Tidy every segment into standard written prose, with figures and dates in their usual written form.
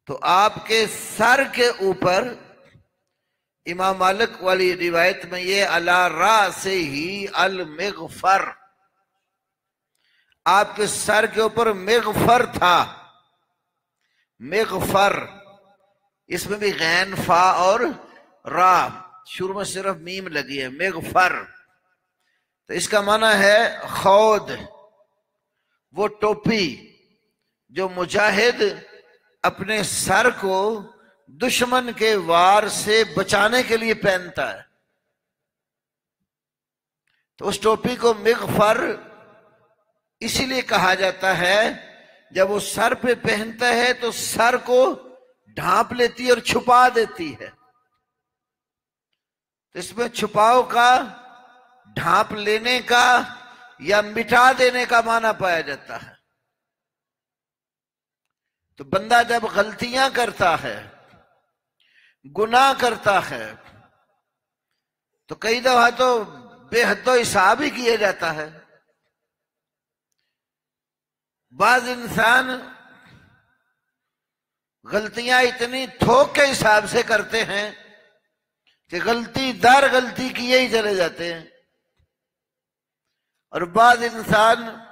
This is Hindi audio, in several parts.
तो आपके सर के ऊपर इमाम मालिक वाली रिवायत में ये अला रा से ही अल मिगफर, आपके सर के ऊपर मिगफर था। मिगफर, इसमें भी गैन फा और रा, शुरू में सिर्फ मीम लगी है, मिगफर। तो इसका माना है खौद, वो टोपी जो मुजाहिद अपने सर को दुश्मन के वार से बचाने के लिए पहनता है। तो उस टोपी को मिगफर इसीलिए कहा जाता है, जब वो सर पे पहनता है तो सर को ढांप लेती है और छुपा देती है। तो इसमें छुपाव का, ढांप लेने का या मिटा देने का माना पाया जाता है। तो बंदा जब गलतियां करता है, गुनाह करता है, तो कई दफा तो बेहद हिसाब ही किया जाता है। बाज इंसान गलतियां इतनी थोक के हिसाब से करते हैं कि गलती दर गलती किए ही चले जाते हैं, और बाज इंसान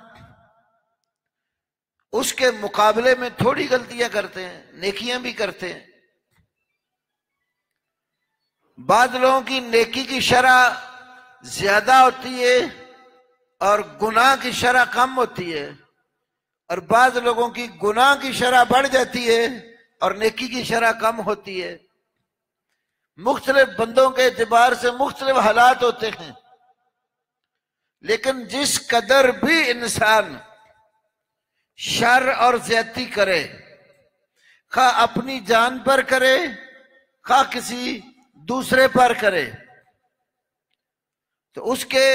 उसके मुकाबले में थोड़ी गलतियां करते हैं, नेकियां भी करते हैं। बाद लोगों की नेकी की शरह ज्यादा होती है और गुनाह की शरह कम होती है, और बाद लोगों की गुनाह की शरह बढ़ जाती है और नेकी की शरह कम होती है। मुख्तलिफ बंदों के एतबार से मुख्तलिफ हालात होते हैं, लेकिन जिस कदर भी इंसान शर और ज्यादती करे, खा अपनी जान पर करे, खा किसी दूसरे पर करे, तो उसके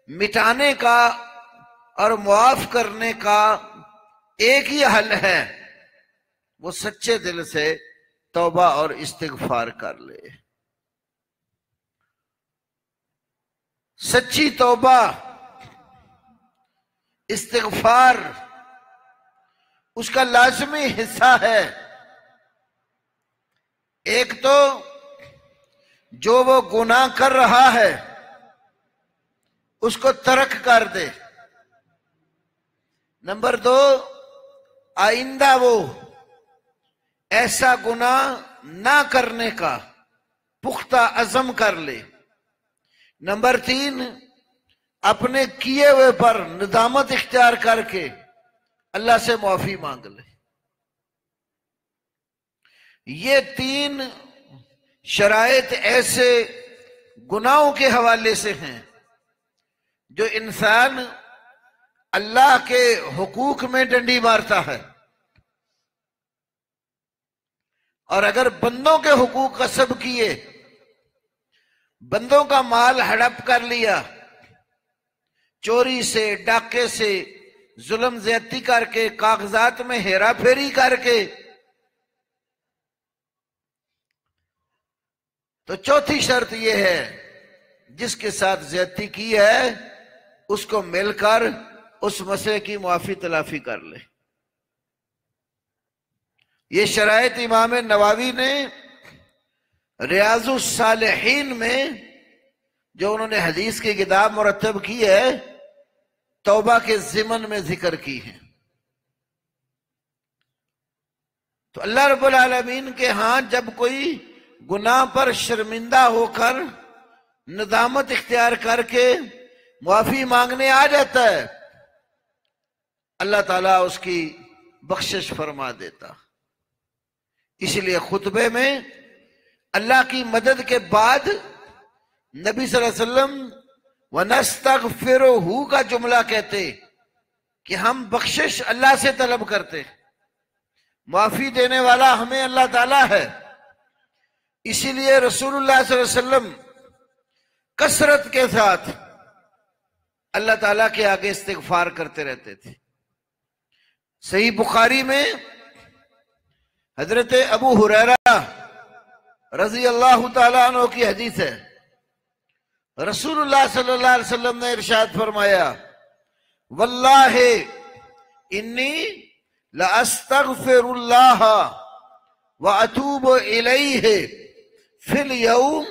मिटाने का और मुआफ करने का एक ही हल है, वो सच्चे दिल से तौबा और इस्तिगफार कर ले। सच्ची तौबा, इस्तिगफार उसका लाजमी हिस्सा है। एक तो जो वो गुनाह कर रहा है उसको तर्क कर दे। नंबर 2, आइंदा वो ऐसा गुनाह ना करने का पुख्ता अज़म कर ले। नंबर 3, अपने किए हुए पर निदामत इख्तियार करके अल्लाह से माफी मांग ले। ये 3 शराइत ऐसे गुनाहों के हवाले से हैं जो इंसान अल्लाह के हुकूक में डंडी मारता है, और अगर बंदों के हुकूक कसब किए, बंदों का माल हड़प कर लिया, चोरी से, डाके से, जुल्म ज्यादती करके, कागजात में हेरा फेरी करके, तो चौथी शर्त यह है जिसके साथ ज्यादती की है उसको मिलकर उस मसले की मुआफी तलाफी कर ले। ये शराइत इमाम नवावी ने रियाजुस सालिहीन में जो उन्होंने हदीस की किताब मुरत्तब की है, तौबा के ज़िमन में जिक्र की है। तो अल्लाह रब्बुल आलमीन के हाथ जब कोई गुनाह पर शर्मिंदा होकर नदामत इख्तियार करके मुआफी मांगने आ जाता है, अल्लाह ताला उसकी बख्शिश फरमा देता। इसलिए खुतबे में अल्लाह की मदद के बाद नबी सल्लल्लाहु अलैहि वसल्लम वनस्तगफिरुहु का जुमला कहते कि हम बख्शिश अल्लाह से तलब करते, माफी देने वाला हमें अल्लाह ताला है। इसीलिए रसूलुल्लाह सल्लल्लाहु अलैहि वसल्लम कसरत के साथ अल्लाह ताला के आगे इस्तिगफार करते रहते थे। सही बुखारी में हजरत अबू हुरैरा रजी अल्लाह तआला अन्हु की हदीस है, रसूलुल्लाह सल्लल्लाहु अलैहि वसल्लम ने इरशाद फरमाया, वल्लाहि इन्नी ला अस्तगफिरुल्लाह व अतूबु इलैहि फिल यौम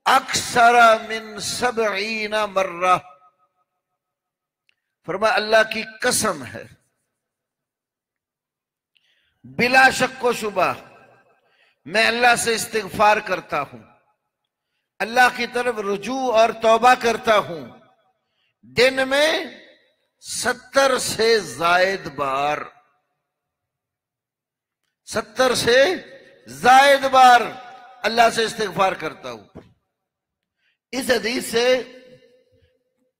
अक्सरा मिन 70 मर्रा। फरमाया अल्लाह की कसम है, बिला शक व शुबा मैं अल्लाह से इस्तिगफार करता हूं, अल्लाह की तरफ रुजू और तौबा करता हूं दिन में 70 से जायद बार, 70 से जायद बार अल्लाह से इस्तिगफार करता हूं। इस हदीस से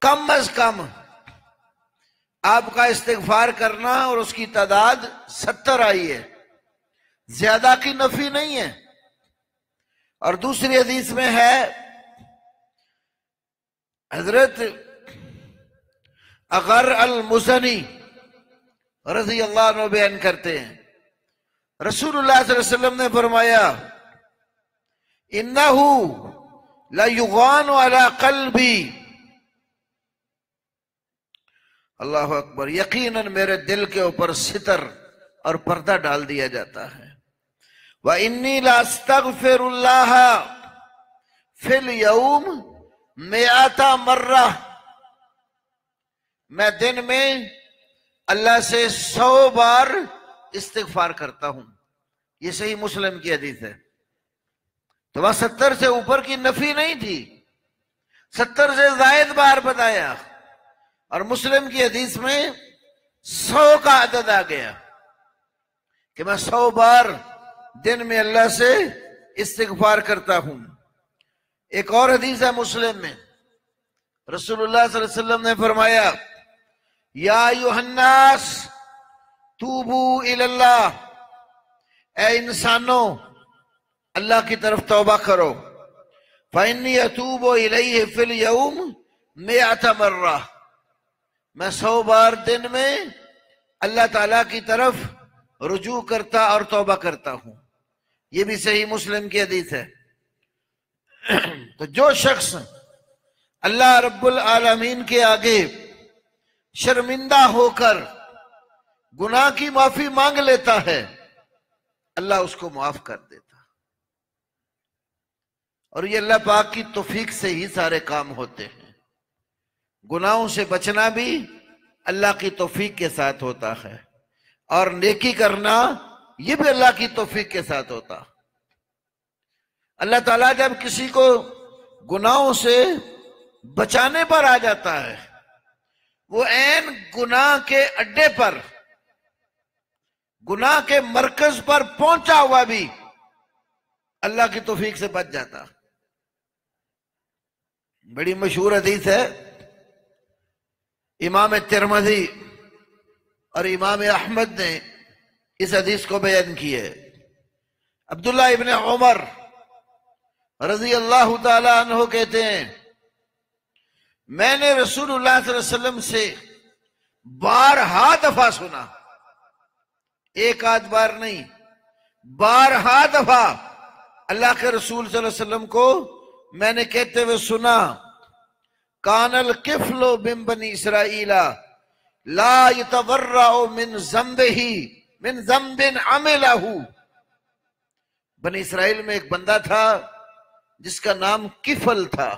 कम अज कम आपका इस्तिगफार करना और उसकी तादाद 70 आई है, ज्यादा की नफी नहीं है। और दूसरी हदीस में है, हजरत अगर अल मुज़नी रज़ी अल्लाह अन्हु बयान करते हैं, रसूलुल्लाह सल्लल्लाहु अलैहि वसल्लम ने फरमाया, इन्नहु ला युगानु अला क़ल्बी, अल्लाह अकबर, यकीनन मेरे दिल के ऊपर सितर और पर्दा डाल दिया जाता है। व इन्नी ला अस्तगफिरुल्लाह फिल यौम 100 मर्रा, मैं दिन में अल्लाह से 100 बार इस्तिगफार करता हूं। ये सही मुस्लिम की हदीस है। तो वह 70 से ऊपर की नफी नहीं थी, 70 से जायद बार बताया। और मुस्लिम की हदीस में 100 का अदद आ गया कि मैं 100 बार दिन में अल्लाह से इस्तिगफार करता हूं। एक और हदीस है मुस्लिम में, रसूलुल्लाह सल्लल्लाहु अलैहि वसल्लम ने फरमाया, या अय्युहन्नास तूबू इलल्लाह, ए इंसानों अल्लाह की तरफ तौबा करो, फइन्नी अतूबु इलैहि फिल यौम 100 मर्रा, मैं 100 बार दिन में अल्लाह ताला की तरफ रुजू करता और तौबा करता हूं। यह भी सही मुस्लिम की हदीस है। तो जो शख्स अल्लाह रब्बुल आलमीन के आगे शर्मिंदा होकर गुनाह की माफी मांग लेता है, अल्लाह उसको माफ कर देता। और ये अल्लाह पाक की तौफीक से ही सारे काम होते हैं। गुनाहों से बचना भी अल्लाह की तौफीक के साथ होता है, और नेकी करना ये भी अल्लाह की तौफीक के साथ होता। अल्लाह ताला जब किसी को गुनाहों से बचाने पर आ जाता है, वो ऐन गुनाह के अड्डे पर, गुनाह के मरकज पर पहुंचा हुआ भी अल्लाह की तौफीक से बच जाता। बड़ी मशहूर हदीस है, इमाम तिरमिज़ी और इमाम अहमद ने इस हदीस को बयान की है। अब्दुल्लाह इब्न उमर रज़ी अल्लाह ताला अन्हु कहते हैं, मैंने रसूलुल्लाह सल्लल्लाहु अलैहि वसल्लम से 12 दफा सुना, एक आध बार नहीं, 12 दफा अल्लाह के रसूल सल्लल्लाहु अलैहि वसल्लम को मैंने कहते हुए सुना, कानल किफलो बिन बनी इसराइला ला यतवर्रउ मिन ज़म्बिही मिन ज़म्बिन अमिलहू। बनी इसराइल में एक बंदा था जिसका नाम किफल था।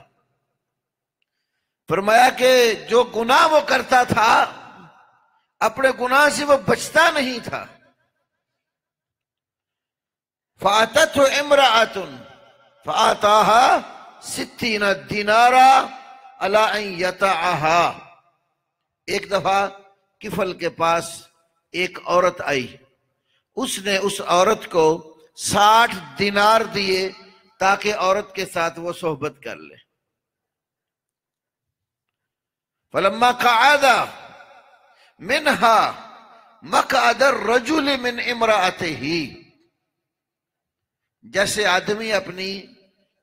फरमाया कि जो गुनाह वो करता था, अपने गुनाह से वो बचता नहीं था। फाततहु इम्राअतुन फाताहा 60 दिनारा अला अन यतअहा। एक दफा किफल के पास एक औरत आई, उसने उस औरत को 60 दिनार दिए ताकि औरत के साथ वो सोहबत कर ले। फलम्मा क़अदा मिनहा मक़अदर रजुल मिन इम्राअतिही, जैसे आदमी अपनी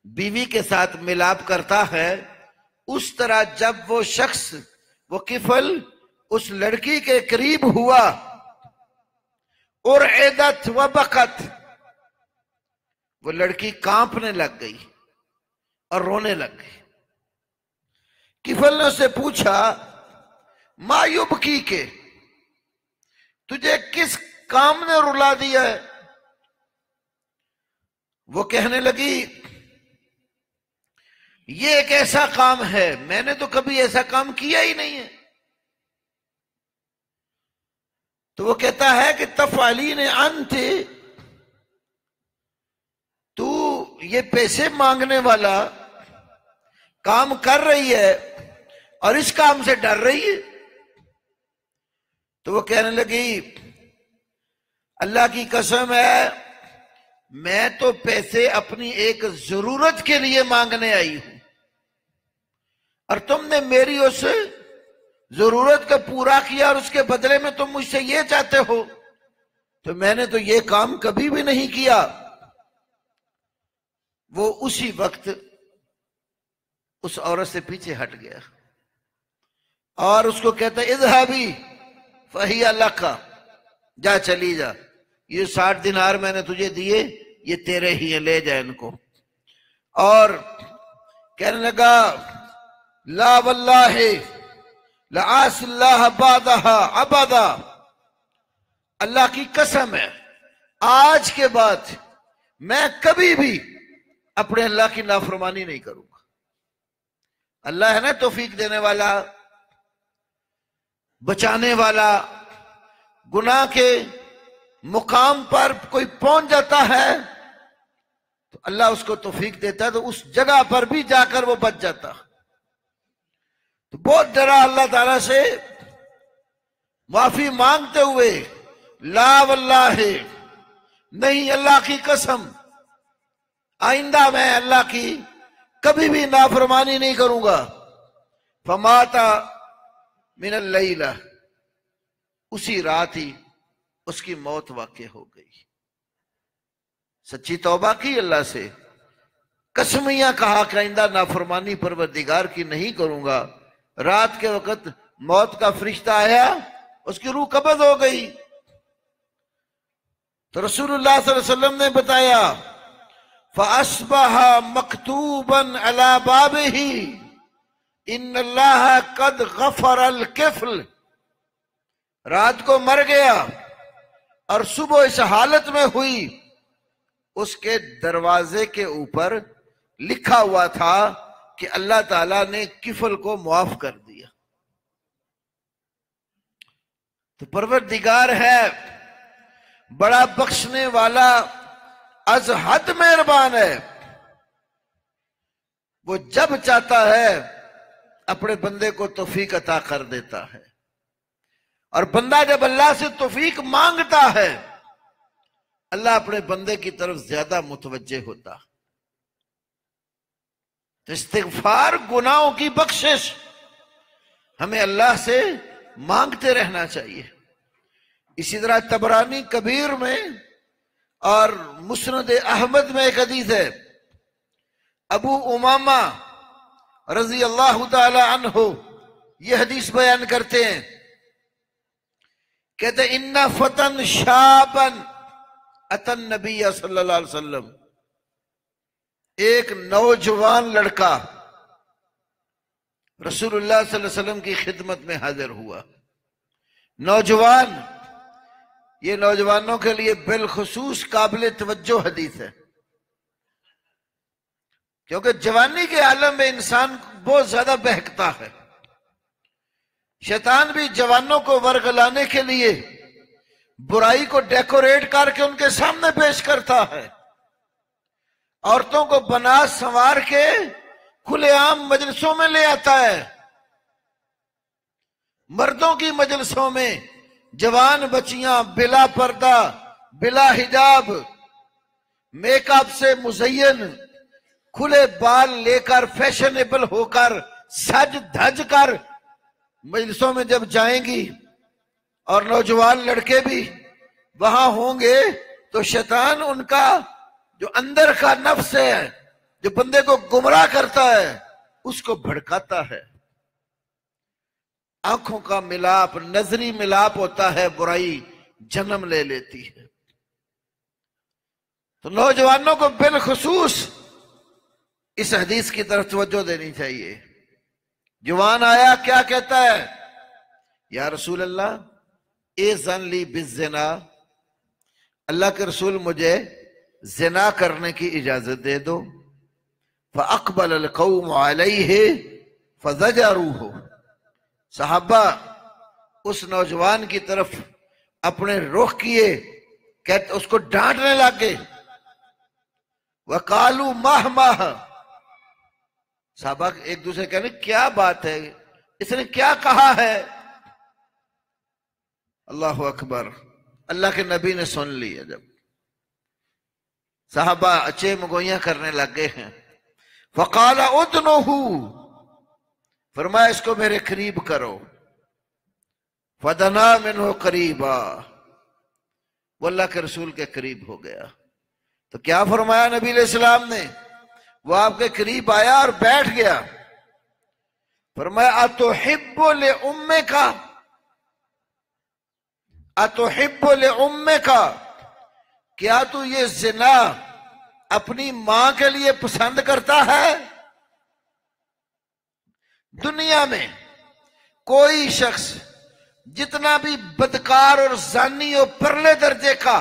बीवी के साथ मिलाप करता है, उस तरह जब वो शख्स, वो किफल उस लड़की के करीब हुआ, और एदत व बकत, वो लड़की कांपने लग गई और रोने लग गई। किफल ने उससे पूछा, मायुबकी के, तुझे किस काम ने रुला दिया है? वो कहने लगी, ये एक ऐसा काम है, मैंने तो कभी ऐसा काम किया ही नहीं है। तो वो कहता है कि तफअली ने अंत, तू ये पैसे मांगने वाला काम कर रही है और इस काम से डर रही है। तो वो कहने लगी, अल्लाह की कसम है, मैं तो पैसे अपनी एक जरूरत के लिए मांगने आई हूं और तुमने मेरी उस जरूरत को पूरा किया और उसके बदले में तुम मुझसे ये चाहते हो। तो मैंने तो ये काम कभी भी नहीं किया। वो उसी वक्त उस औरत से पीछे हट गया और उसको कहता, इज़हाबी फहिया लका, जा चली जा, ये 60 दिनार मैंने तुझे दिए, ये तेरे ही है, ले जा इनको। और कहने लगा, ला वल्लाहि ला आसिल्लाह बादहा अबदा, अल्लाह की कसम है, आज के बाद मैं कभी भी अपने अल्लाह की नाफरमानी नहीं करूंगा। अल्लाह है ना तौफीक देने वाला, बचाने वाला। गुनाह के मुकाम पर कोई पहुंच जाता है तो अल्लाह उसको तौफीक देता है, तो उस जगह पर भी जाकर वो बच जाता। तो बहुत डरा अल्लाह ताला से, माफी मांगते हुए, ला वल्लाहि, नहीं अल्लाह की कसम, आइंदा मैं अल्लाह की कभी भी नाफरमानी नहीं करूंगा। फमाता मिनल लैला, उसी रात ही उसकी मौत वाक़ई हो गई। सच्ची तौबा की अल्लाह से, कसमियां कहा कि आइंदा नाफरमानी परवरदिगार की नहीं करूंगा। रात के वक्त मौत का फरिश्ता आया, उसकी रूह कब्ज हो गई। तो रसूलुल्लाह सल्लल्लाहु अलैहि वसल्लम ने बताया, फ़अस्बहा मकतूबन अला बाबिही इन्नल्लाह कद गफरल किफ्ल, रात को मर गया और सुबह इस हालत में हुई, उसके दरवाजे के ऊपर लिखा हुआ था कि अल्लाह ताला ने किफल को मुआफ कर दिया। तो परवरदिगार है बड़ा बख्शने वाला, अज हद मेहरबान है। वो जब चाहता है अपने बंदे को तौफीक अता कर देता है, और बंदा जब अल्लाह से तौफीक मांगता है, अल्लाह अपने बंदे की तरफ ज्यादा मुतवज्जे होता। तो इस्तिगफार, गुनाहों की बख्शिश, हमें अल्लाह से मांगते रहना चाहिए। इसी तरह तबरानी कबीर में और मुस्नद अहमद में एक हदीस है, अबू उमामा रजी अल्लाह ताला अन्हु ये हदीस बयान करते हैं, कहते इन्ना फतन शाबन अतन नबी सल्लल्लाहु अलैहि वसल्लम, एक नौजवान लड़का रसूलुल्लाह सल्लल्लाहु अलैहि वसल्लम की खिदमत में हाजिर हुआ। नौजवान, ये नौजवानों के लिए बिलखुसूस काबिल तवज्जो हदीस है, क्योंकि जवानी के आलम में इंसान बहुत ज्यादा बहकता है। शैतान भी जवानों को वर्गलाने के लिए बुराई को डेकोरेट करके उनके सामने पेश करता है, औरतों को बना संवार के खुलेआम मजलिसों में ले आता है। मर्दों की मजलिसों में जवान बच्चियां बिला पर्दा, बिला हिजाब, मेकअप से मुज़य्यन, खुले बाल लेकर, फैशनेबल होकर, सज धज कर मजलिसों में जब जाएंगी, और नौजवान लड़के भी वहां होंगे, तो शैतान उनका जो अंदर का नफ्स है, जो बंदे को गुमराह करता है, उसको भड़काता है। आंखों का मिलाप, नजरी मिलाप होता है, बुराई जन्म ले लेती है। तो नौजवानों को बिलखुसूस इस हदीस की तरफ तवज्जो देनी चाहिए। जवान आया, क्या कहता है, या रसूल अल्लाह, एज़न ली बिज़्ज़िना, अल्लाह के रसूल मुझे ज़िना करने की इजाजत दे दो। फ़अक़बल अल-क़ौम अलैहि फ़ज़जरूहु, सहाबा उस नौजवान की तरफ अपने रुख किए, कहते उसको डांटने लगे। वकालू माह माह, साहबा एक दूसरे कहने क्या बात है, इसने क्या कहा है। अल्लाह अकबर, अल्लाह के नबी ने सुन लिया। जब साहबा अच्छे मगोइयां करने लगे हैं, फकाला उदनुहु, फरमाया इसको मेरे करीब करो। फदना मिन्हु करीबा, वो अल्लाह के रसूल के करीब हो गया। तो क्या फरमाया नबी अलैहिस्सलाम ने, वो आपके करीब आया और बैठ गया। फरमाया अतुहिब्बु ले उम्मे का, अतुहिब्बु ले उम्मे का, क्या तू ये जिना अपनी मां के लिए पसंद करता है। दुनिया में कोई शख्स जितना भी बदकार और जानी और परले दर्जे का,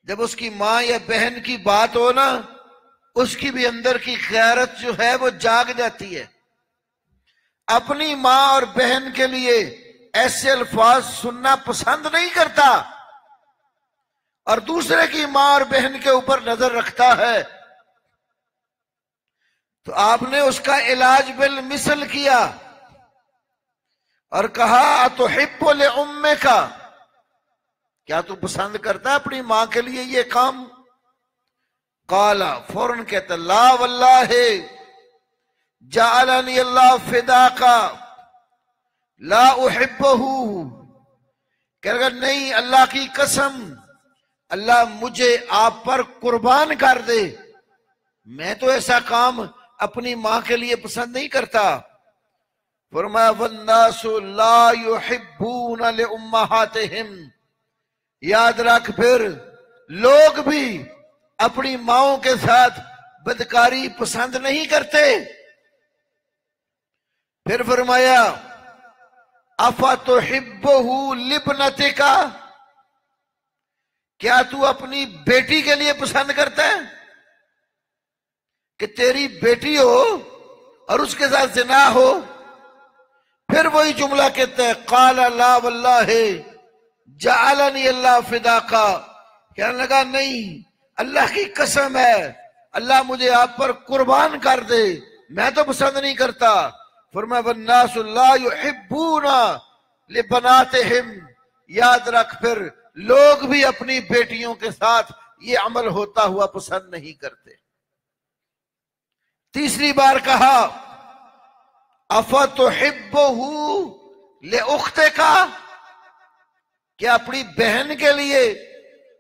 जब उसकी मां या बहन की बात हो ना, उसकी भी अंदर की गैरत जो है वो जाग जाती है। अपनी मां और बहन के लिए ऐसे अल्फाज सुनना पसंद नहीं करता, और दूसरे की मां और बहन के ऊपर नजर रखता है। तो आपने उसका इलाज बिल मिसल किया और कहा तुहिब्बु ले उम्मे का, क्या तू पसंद करता है अपनी मां के लिए ये काम। काला, फौरन कहता ला वल्लाहि जअलनी अल्लाह फिदा का ला उहिब्बहु, कहेगा नहीं अल्लाह की कसम, अल्लाह मुझे आप पर कुर्बान कर दे, मैं तो ऐसा काम अपनी मां के लिए पसंद नहीं करता। फरमाया वन्नासु ला युहिब्बूना ले उम्महातिहिम, याद रख फिर लोग भी अपनी माओं के साथ बदकारी पसंद नहीं करते। फिर फरमाया अफतुहिब्बुहु लिब्नतिका, क्या तू अपनी बेटी के लिए पसंद करता है कि तेरी बेटी हो और उसके साथ जिना हो। फिर वही जुमला कहते हैं काला ला वल्लाहि जअलनी अल्लाह फिदा का, कहने लगा नहीं अल्लाह की कसम है, अल्लाह मुझे आप पर कुर्बान कर दे, मैं तो पसंद नहीं करता। फरमाया वन्नासु ला युहिब्बूना लिबनातिहिम, याद रख फिर लोग भी अपनी बेटियों के साथ ये अमल होता हुआ पसंद नहीं करते। तीसरी बार कहा अफतुहिब्बुहु ले उख्ते का, क्या अपनी बहन के लिए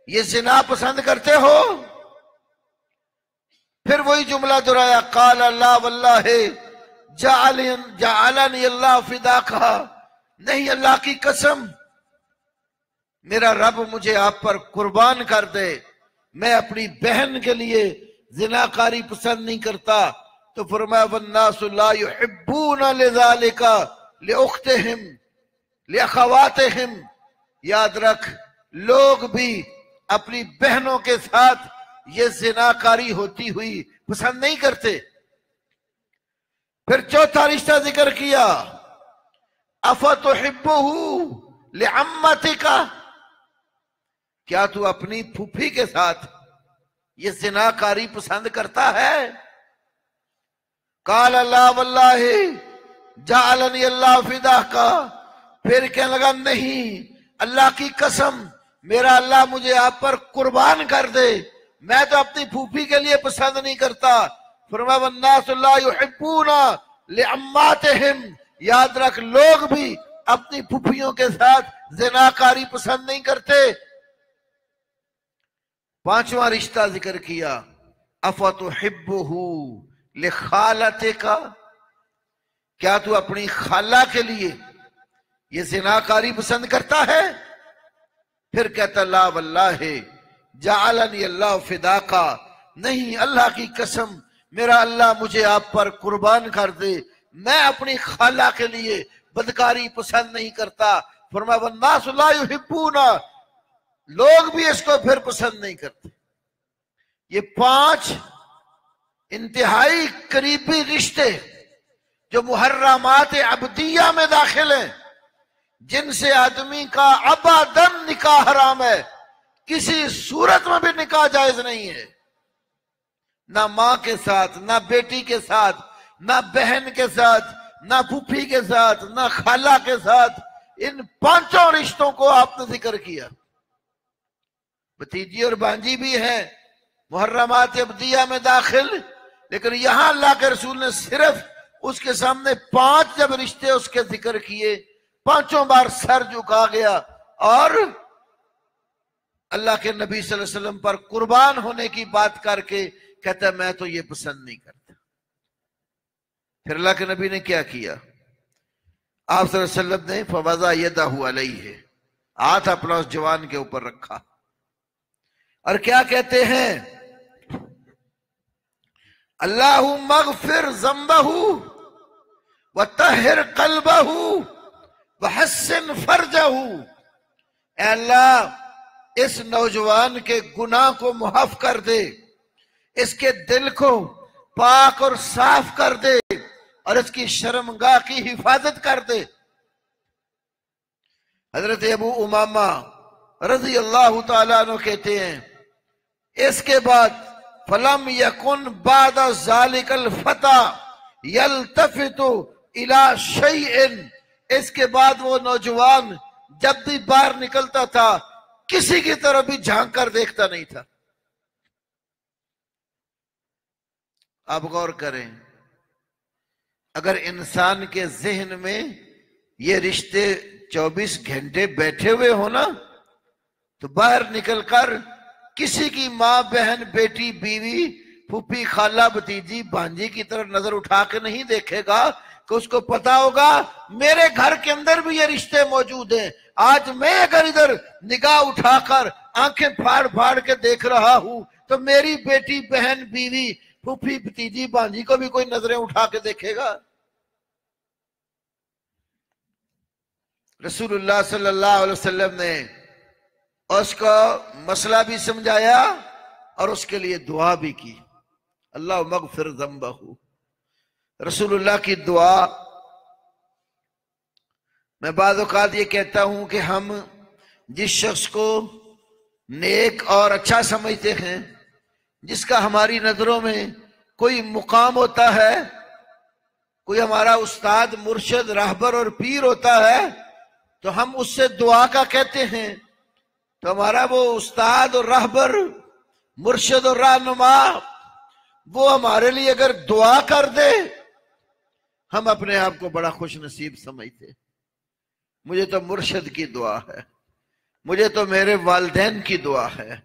ये जिना पसंद करते हो। फिर वही जुमला दोहराया काला ला वल्लाहि जअलनी अल्लाह फिदा का, नहीं अल्लाह की कसम मेरा रब मुझे आप पर कुर्बान कर दे, मैं अपनी बहन के लिए जिनाकारी पसंद नहीं करता। तो फरमाया वन्नासु ला युहिब्बूना लिज़ालिका लिउख्तिहिम लिअखवातिहिम, याद रख लोग भी अपनी बहनों के साथ ये जिनाकारी होती हुई पसंद नहीं करते। फिर चौथा रिश्ता जिक्र किया अफतुहिब्बुहु लिअम्मतिका, क्या तू अपनी फूफी के साथ ये जिनाकारी पसंद करता है। काला ला वल्लाहि जअलनी अल्लाह फिदा का, फिर कहने लगा नहीं अल्लाह की कसम मेरा अल्लाह मुझे आप पर कुर्बान कर दे, मैं तो अपनी फूफी के लिए पसंद नहीं करता। फरमाया वन्नासु ला युहिब्बूना लिअम्मातिहिम, याद रख लोग भी अपनी फूफियों के साथ जिनाकारी पसंद नहीं करते। पांचवा रिश्ता जिक्र किया अफतुहिब्बुहु लिखालतिका, क्या तू अपनी खाला के लिए ये जिनाकारी पसंद करता है। फिर कहता ला वल्लाहि जअलनी अल्लाह फिदा का, नहीं अल्लाह की कसम मेरा अल्लाह मुझे आप पर कुर्बान कर दे, मैं अपनी खाला के लिए बदकारी पसंद नहीं करता। फरमाया वन्नासु ला युहिब्बूना, लोग भी इसको फिर पसंद नहीं करते। ये 5 इंतहाई करीबी रिश्ते जो मुहर्रमात अब्दिया में दाखिल हैं, जिनसे आदमी का अबदन निकाह हराम है, किसी सूरत में भी निकाह जायज नहीं है। ना मां के साथ, ना बेटी के साथ, ना बहन के साथ, ना फूफी के साथ, ना खाला के साथ। इन 5 रिश्तों को आपने जिक्र किया। भतीजी और भांजी भी है मुहर्रमात अब्दिया में दाखिल, लेकिन यहां अल्लाह के रसूल ने सिर्फ उसके सामने 5 जब रिश्ते उसके जिक्र किए, 5 बार सर झुका गया और अल्लाह के नबी सल्लल्लाहु अलैहि वसल्लम पर कुर्बान होने की बात करके कहता है मैं तो ये पसंद नहीं करता। फिर अल्लाह के नबी ने क्या किया? आप सल्लल्लाहु अलैहि वसल्लम ने फवज़ा यदहु अलैहि, हाथ अपना उस जवान के ऊपर रखा और क्या कहते हैं? अल्लाहु मगफिर ज़ंबहु व तहिर क़ल्बहु व हस्सिन फर्जहु। अल्लाह इस नौजवान के गुनाह को मुआफ कर दे, इसके दिल को पाक और साफ कर दे और इसकी शर्मगाह की हिफाजत कर दे। हजरत अबू उमामा रज़ी अल्लाह तआला अन्हु कहते हैं, इसके बाद फलम यकुन बाद ज़ालिकल फता यल्तफितु इला शैइन, इसके बाद वो नौजवान जब भी बाहर निकलता था किसी की तरफ भी झांक कर देखता नहीं था। आप गौर करें, अगर इंसान के जहन में ये रिश्ते 24 घंटे बैठे हुए हो ना, तो बाहर निकलकर किसी की माँ, बहन, बेटी, बीवी, फूफी, खाला, भतीजी, भांजी की तरफ नजर उठा के नहीं देखेगा कि उसको पता होगा मेरे घर के अंदर भी ये रिश्ते मौजूद हैं। आज मैं अगर इधर निगाह उठाकर आंखें फाड़ फाड़ के देख रहा हूं तो मेरी बेटी, बहन, बीवी, फूफी, भतीजी, भांजी को भी कोई नजरें उठा के देखेगा। रसूलुल्लाह सल्लल्लाहु अलैहि वसल्लम ने उसका मसला भी समझाया और उसके लिए दुआ भी की। अल्लाह मगफिर ज़ंबहु, रसूलुल्लाह की दुआ। मैं बाद औकात ये कहता हूं कि हम जिस शख्स को नेक और अच्छा समझते हैं, जिसका हमारी नजरों में कोई मुकाम होता है, कोई हमारा उस्ताद, मुर्शिद, रहबर और पीर होता है, तो हम उससे दुआ का कहते हैं। तो हमारा वो उस्ताद और रहबर, मुर्शिद और रहनुमा, वो हमारे लिए अगर दुआ कर दे, हम अपने आप को बड़ा खुश नसीब समझते। मुझे तो मुर्शिद की दुआ है, मुझे तो मेरे वालिदैन की दुआ है,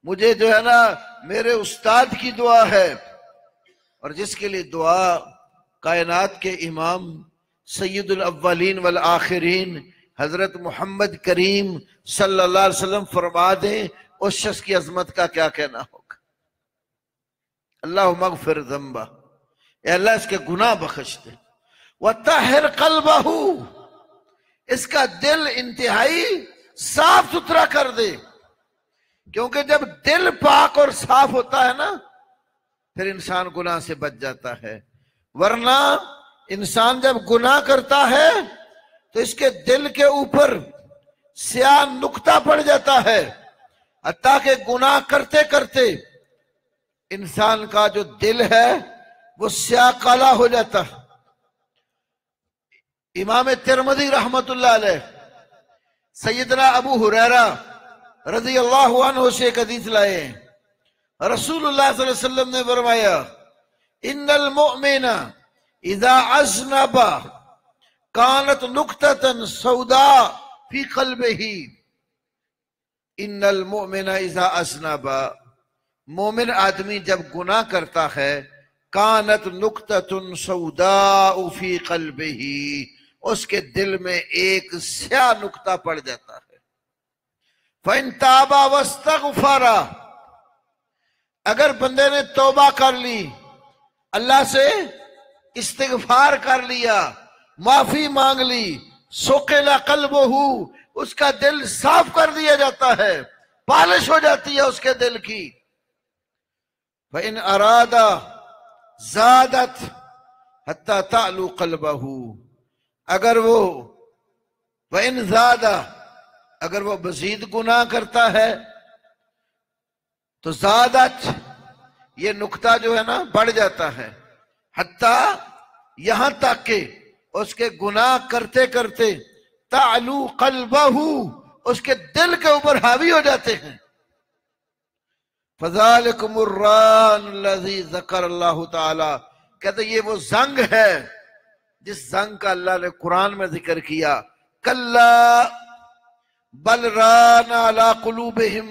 मुझे जो है ना मेरे उस्ताद की दुआ है। और जिसके लिए दुआ कायनात के इमाम सैयदुल अव्वलीन वल आखिरीन हजरत मोहम्मद करीम सल्लल्लाहु अलैहि वसल्लम फरमा दें, उस शख्स की अजमत का क्या कहना होगा। अल्लाह मगफिर ज़ंबा, अल्लाह इसके गुनाह बख्श दे। व तहिर क़ल्बहु, इसका दिल इंतहाई साफ सुथरा कर दे, क्योंकि जब दिल पाक और साफ होता है ना, फिर इंसान गुनाह से बच जाता है। वरना इंसान जब गुनाह करता है तो इसके दिल के ऊपर स्याह नुक्ता पड़ जाता है, हत्ता कि गुनाह करते करते इंसान का जो दिल है वो स्याह काला हो जाता है। इमाम तिरमिज़ी रहमतुल्लाह अलैह सैयदना अबू हुरैरा रज़ी अल्लाहु अन्हु से एक हदीस लाए। रसूलुल्लाह सल्लल्लाहु अलैहि वसल्लम ने फरमाया, इन्नल मुमिना इज़ा अज़नबा कानत नुक्ततन सौदा फी क़ल्बिही। इन्नल मुमिना इज़ा अज़नबा, मोमिन आदमी जब गुनाह करता है, कानत नुक्ततुन सौदा फी क़ल्बिही, उसके दिल में एक स्याह नुक्ता पड़ जाता है। फ़इन ताबा वस्तग़फ़रा, अगर बंदे ने तौबा कर ली, अल्लाह से इस्तिग़फ़ार कर लिया, माफी मांग ली, सुकिला कल्बहू, उसका दिल साफ कर दिया जाता है, पालिश हो जाती है उसके दिल की। इन अरादा ज़ादत हत्ता तालू कल्बहू, अगर वो इन ज़्यादा, अगर वो मजीद गुनाह करता है तो ज़ादत, ये नुक्ता जो है ना बढ़ जाता है, हत्ता यहां तक के उसके गुनाह करते करते तालू कल्बहू, उसके दिल के ऊपर हावी हो जाते हैं। फज़ालिकुमुर्रान लज़ी ज़करल्लाहु ताला, कहते ये वो जंग है जिस जंग का अल्लाह ने कुरान में जिक्र किया। कल्ला बल रान अला कुलूबिहिम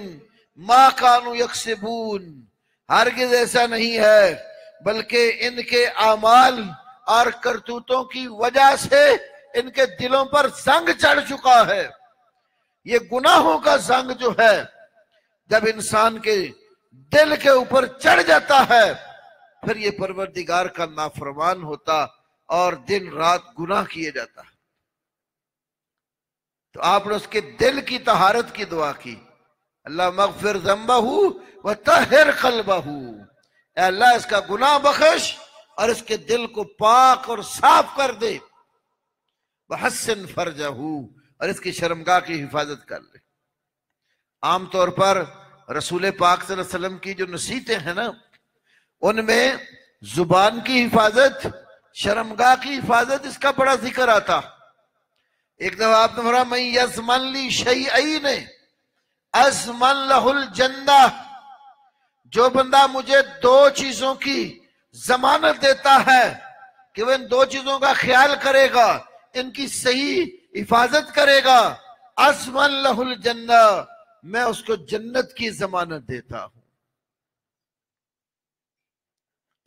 मा कानू यक्सिबून, हरगिज़ ऐसा नहीं है, बल्कि इनके आमाल और करतूतों की वजह से इनके दिलों पर जंग चढ़ चुका है। ये गुनाहों का जंग जो है, जब इंसान के दिल के ऊपर चढ़ जाता है, फिर ये परवरदिगार का नाफरमान होता और दिन रात गुनाह किए जाता है। तो आपने उसके दिल की तहारत की दुआ की, अल्लाह मगफिर ज़ंबहू व तहिर क़ल्बहू, अल्लाह इसका गुनाह बख्श और इसके दिल को पाक और साफ कर दे। वहस्सिन फरजहू, और इसकी शर्मगाह की हिफाजत कर ले। आमतौर पर रसूल पाक सल्लल्लाहु अलैहि वसल्लम की जो नसीहतें हैं ना, उनमें जुबान की हिफाजत, शर्मगाह की हिफाजत, इसका बड़ा जिक्र आता। एक दफा आपने फरमाया मैं यज़मन ली शैअइन अज़मन लहुल जन्ना, जो बंदा मुझे दो चीजों की जमानत देता है कि वह इन दो चीजों का ख्याल करेगा, इनकी सही हिफाजत करेगा, अज़मन लहुल जन्ना, मैं उसको जन्नत की जमानत देता हूं।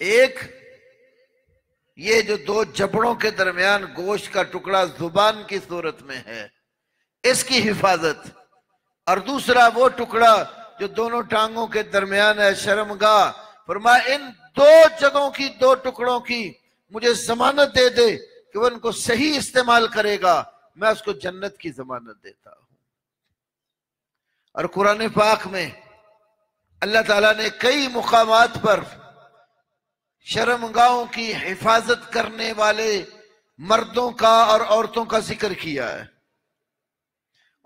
एक, ये जो दो जबड़ों के दरमियान गोश्त का टुकड़ा जुबान की सूरत में है, इसकी हिफाजत, और दूसरा वो टुकड़ा जो दोनों टांगों के दरमियान है, शर्मगाह। फरमाया इन दो जगहों की, दो टुकड़ों की मुझे जमानत दे दे कि वह उनको सही इस्तेमाल करेगा, मैं उसको जन्नत की जमानत देता हूं। और कुरान पाक में अल्लाह ताला ने कई मुकामात पर शर्मगाहों की हिफाजत करने वाले मर्दों का और औरतों का जिक्र किया है।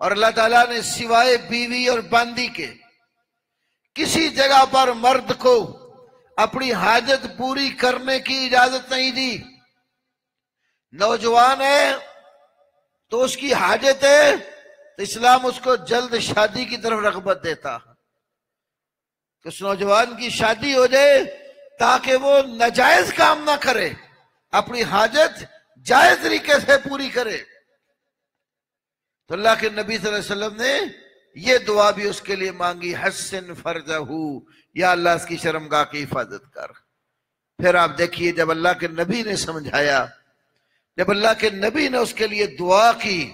और अल्लाह ताला ने सिवाय बीवी और बांदी के किसी जगह पर मर्द को अपनी हाजत पूरी करने की इजाजत नहीं दी। नौजवान है तो उसकी हाजत है, तो इस्लाम उसको जल्द शादी की तरफ रग़बत देता कि उस नौजवान की शादी हो जाए ताकि वो नाजायज काम ना करे, अपनी हाजत जायज तरीके से पूरी करे। तो अल्लाह के नबी सल्लल्लाहु अलैहि वसल्लम ने ये दुआ भी उसके लिए मांगी, हस्सिन फरजहू, या अल्लाह इसकी शर्मगाह की हिफाजत कर। फिर आप देखिए, जब अल्लाह के नबी ने समझाया, जब अल्लाह के नबी ने उसके लिए दुआ की,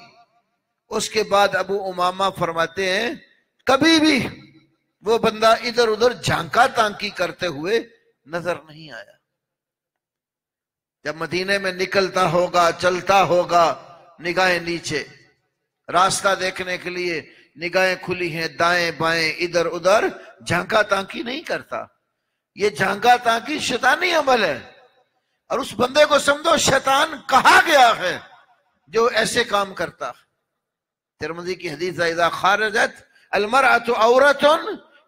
उसके बाद अबू उमामा फरमाते हैं कभी भी वो बंदा इधर उधर झांका तांकी करते हुए नजर नहीं आया। जब मदीने में निकलता होगा, चलता होगा, निगाहें नीचे, रास्ता देखने के लिए निगाहें खुली हैं, दाएं बाएं इधर उधर झांका तांकी नहीं करता। ये झांका तांकी शैतानी अमल है, और उस बंदे को समझो शैतान कहा गया है जो ऐसे काम करता। तिरमिज़ी की हदीस है, इज़ा खारजत अलमरअतु औरतुन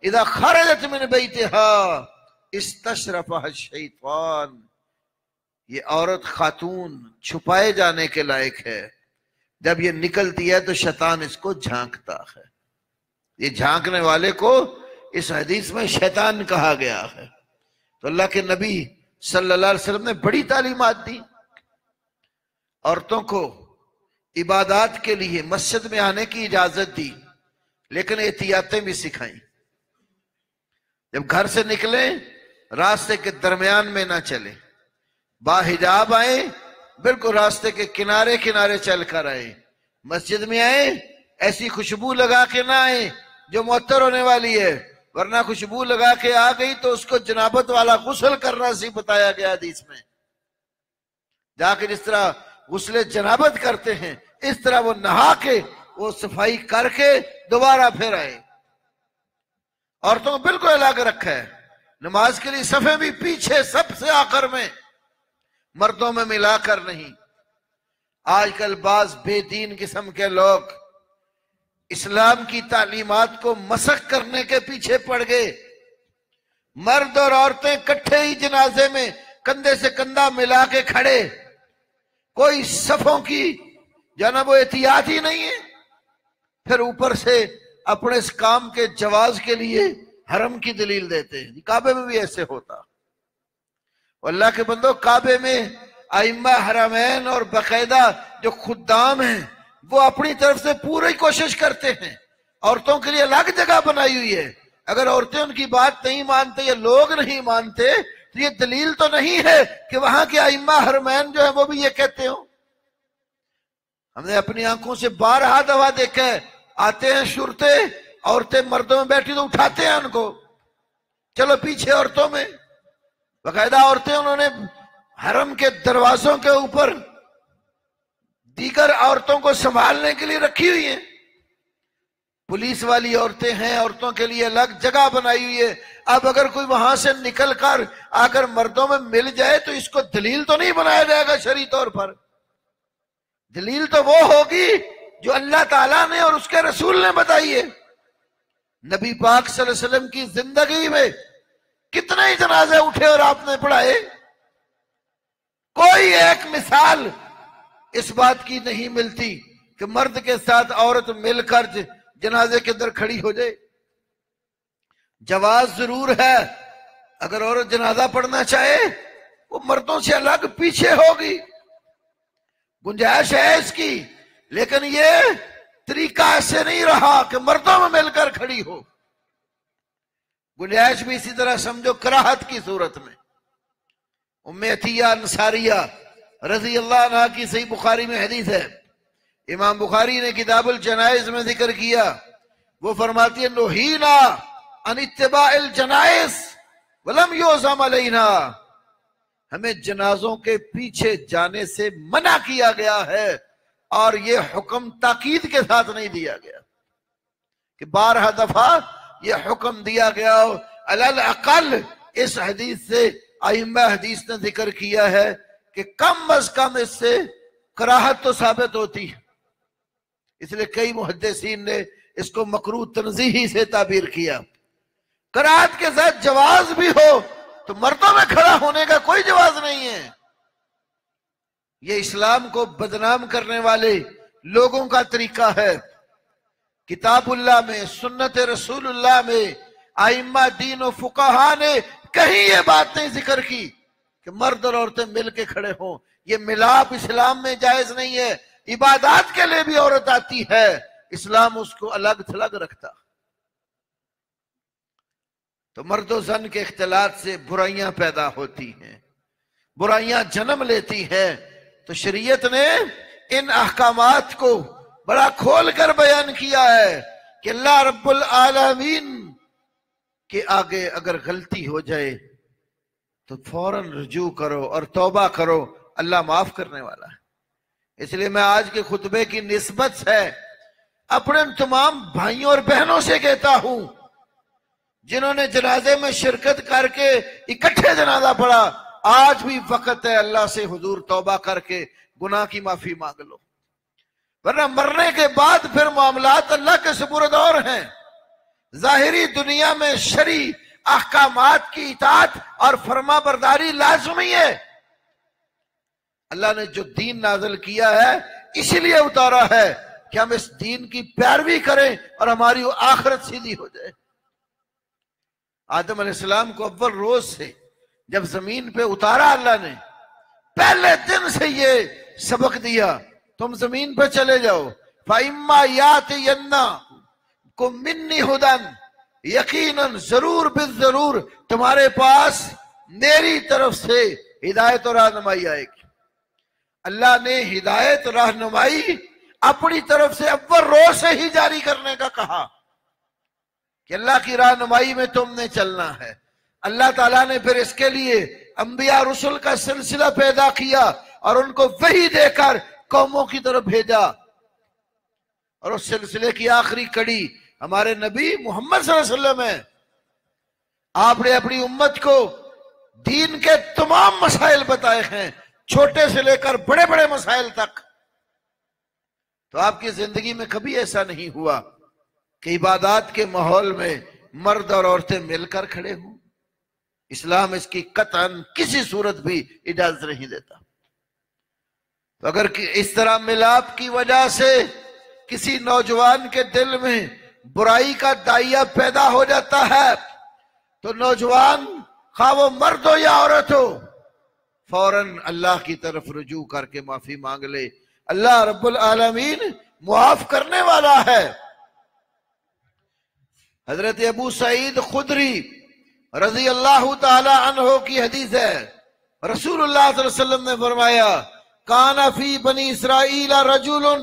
इज़ा खरजत मिन बैतिहा इस्तशरफहा शैतान, ये औरत खातून छुपाए जाने के लायक है, जब ये निकलती है तो शैतान इसको झांकता है। ये झांकने वाले को इस हदीस में शैतान कहा गया है। तो अल्लाह के नबी सल्लल्लाहु अलैहि वसल्लम ने बड़ी तालीमात दी, औरतों को इबादत के लिए मस्जिद में आने की इजाजत दी, लेकिन एहतियातें भी सिखाई। जब घर से निकले रास्ते के दरमियान में ना चले, बाहिजाब आए, बिल्कुल रास्ते के किनारे किनारे चल कर आए। मस्जिद में आए ऐसी खुशबू लगा के ना आए जो मुअत्तर होने वाली है, वरना खुशबू लगा के आ गई तो उसको जनाबत वाला गुस्ल करना सी बताया गया हदीस में। जाके जिस तरह गुस्ले जनाबत करते हैं इस तरह वो नहा के वो सफाई करके दोबारा फिर आए। औरतों को बिल्कुल अलग रखा है, नमाज के लिए सफे भी पीछे सबसे आखिर में, मर्दों में मिलाकर नहीं। आजकल बाज बेदीन किस्म के लोग इस्लाम की तालीमात को मसख करने के पीछे पड़ गए। मर्द और औरतें इकट्ठे ही जनाजे में कंधे से कंधा मिला के खड़े, कोई सफों की जाना वो एहतियात ही नहीं है। फिर ऊपर से अपने इस काम के जवाज के लिए हरम की दलील देते हैं। काबे में भी ऐसे होता। अल्लाह के बंदो, काबे में आइम्मा हरमैन और बाकायदा जो खुद्दाम हैं वो अपनी तरफ से पूरी कोशिश करते हैं। औरतों के लिए अलग जगह बनाई हुई है। अगर औरतें उनकी बात नहीं मानते या लोग नहीं मानते तो ये दलील तो नहीं है कि वहां के आइम्मा हरमैन जो है वो भी ये कहते हो। हमने अपनी आंखों से 12 दफा देखा है, आते हैं शुरते, औरतें मर्दों में बैठी तो उठाते हैं उनको, चलो पीछे औरतों में। बाकायदा औरतें उन्होंने हरम के दरवाजों के ऊपर दीगर औरतों को संभालने के लिए रखी हुई हैं। पुलिस वाली औरतें हैं, औरतों के लिए अलग जगह बनाई हुई है। अब अगर कोई वहां से निकल कर आकर मर्दों में मिल जाए तो इसको दलील तो नहीं बनाया जाएगा शरई तौर पर। दलील तो वो होगी जो अल्लाह ताला ने और उसके रसूल ने बताई है। नबी पाक सल्लल्लाहु अलैहि वसल्लम की जिंदगी में कितने ही जनाजे उठे और आपने पढ़ाए, कोई एक मिसाल इस बात की नहीं मिलती कि मर्द के साथ औरत मिलकर जनाजे के अंदर खड़ी हो जाए। जवाज जरूर है, अगर औरत जनाजा पढ़ना चाहे वो मर्दों से अलग पीछे होगी, गुंजाइश है इसकी, लेकिन ये तरीका ऐसे नहीं रहा कि मर्दों में मिलकर खड़ी हो। गुंजाइश भी इसी तरह समझो कराहत की सूरत में। उम्मे अतिया अंसारिया रजी अल्लाह अन्हा की सही बुखारी में हदीस है, इमाम बुखारी ने किताबुल जनाइज में जिक्र किया। वो फरमाती है, नोहीना अन इत्तिबाइल जनाइज वलम युज़म अलैना, हमें जनाजों के पीछे जाने से मना किया गया है और ये हुक्म ताकीद के साथ नहीं दिया गया कि 12 दफा ये हुक्म दिया गया हो। अलल अकल इस हदीस से आइम्मा हदीस ने जिक्र किया है कि कम अज कम इससे कराहत तो साबित होती है। इसलिए कई मुहद्दिसीन ने इसको मकरूह तंज़ीही से ताबीर किया। कराहत के साथ जवाज भी हो तो मर्दों में खड़ा होने का कोई जवाज नहीं है। ये इस्लाम को बदनाम करने वाले लोगों का तरीका है। किताबुल्लाह में, सुन्नत रसूलुल्लाह में आइम्मा दीन और फुकाहा ने कहीं ये बात नहीं जिक्र की कि मर्द और औरतें मिलके खड़े हों। ये मिलाप इस्लाम में जायज नहीं है। इबादत के लिए भी औरत आती है, इस्लाम उसको अलग थलग रखता। तो मर्दो जन के इख्तिलात से बुराइयां पैदा होती हैं, बुराइयां जन्म लेती हैं। तो शरीयत ने इन अहकामात को बड़ा खोल कर बयान किया है कि अल्लाह रब्बुल आलमीन के आगे अगर गलती हो जाए तो फौरन रुजू करो और तौबा करो, अल्लाह माफ करने वाला है। इसलिए मैं आज के खुतबे की निस्बत से अपने तमाम भाइयों और बहनों से कहता हूं जिन्होंने जनाजे में शिरकत करके इकट्ठे जनाजा पढ़ा, आज भी वक्त है अल्लाह से हुजूर तौबा करके गुनाह की माफी मांग लो, वरना मरने के बाद फिर मामलात अल्लाह के सुपुर्द और हैं। जाहिरी दुनिया में शरी अहकामात की इताअत और फरमा बरदारी लाजमी है। अल्लाह ने जो दीन नाज़िल किया है इसलिए उतारा है कि हम इस दीन की पैरवी करें और हमारी वो आखिरत सीधी हो जाए। आदम अलैहिस्सलाम को अव्वल रोज से जब जमीन पे उतारा अल्लाह ने, पहले दिन से ये सबक दिया, तुम जमीन पे चले जाओ, फाइम्मा यातियन्ना को मिन्नी हुदन, यकीनन जरूर बिल जरूर तुम्हारे पास मेरी तरफ से हिदायत और रहनुमाई आएगी। अल्लाह ने हिदायत रहनुमाई अपनी तरफ से अव्वल रोज से ही जारी करने का कहा कि अल्लाह की रहनुमाई में तुमने चलना है। अल्लाह ताला ने फिर इसके लिए अंबिया रसूल का सिलसिला पैदा किया और उनको वही देकर कौमों की तरफ भेजा और उस सिलसिले की आखिरी कड़ी हमारे नबी मोहम्मद सल्लल्लाहु अलैहि वसल्लम है। आपने अपनी उम्मत को दीन के तमाम मसाइल बताए हैं, छोटे से लेकर बड़े बड़े मसाइल तक। तो आपकी जिंदगी में कभी ऐसा नहीं हुआ कि इबादत के माहौल में मर्द और औरतें मिलकर खड़े हों। इस्लाम इसकी कतन किसी सूरत भी इजाजत नहीं देता। तो अगर इस तरह मिलाप की वजह से किसी नौजवान के दिल में बुराई का दाइया पैदा हो जाता है, तो नौजवान खा वो मर्द हो या औरत हो, फौरन अल्लाह की तरफ रुजू करके माफी मांग ले। अल्लाह रब्बुल आलमीन मुआफ करने वाला है। हजरत अबू सईद खुदरी रजी अल्लाह ताला अन्हो की हदीस है, रसूलुल्लाह सल्लल्लाहु अलैहि वसल्लम ने फरमाया, काना फी बनी इसराइल रजुलुन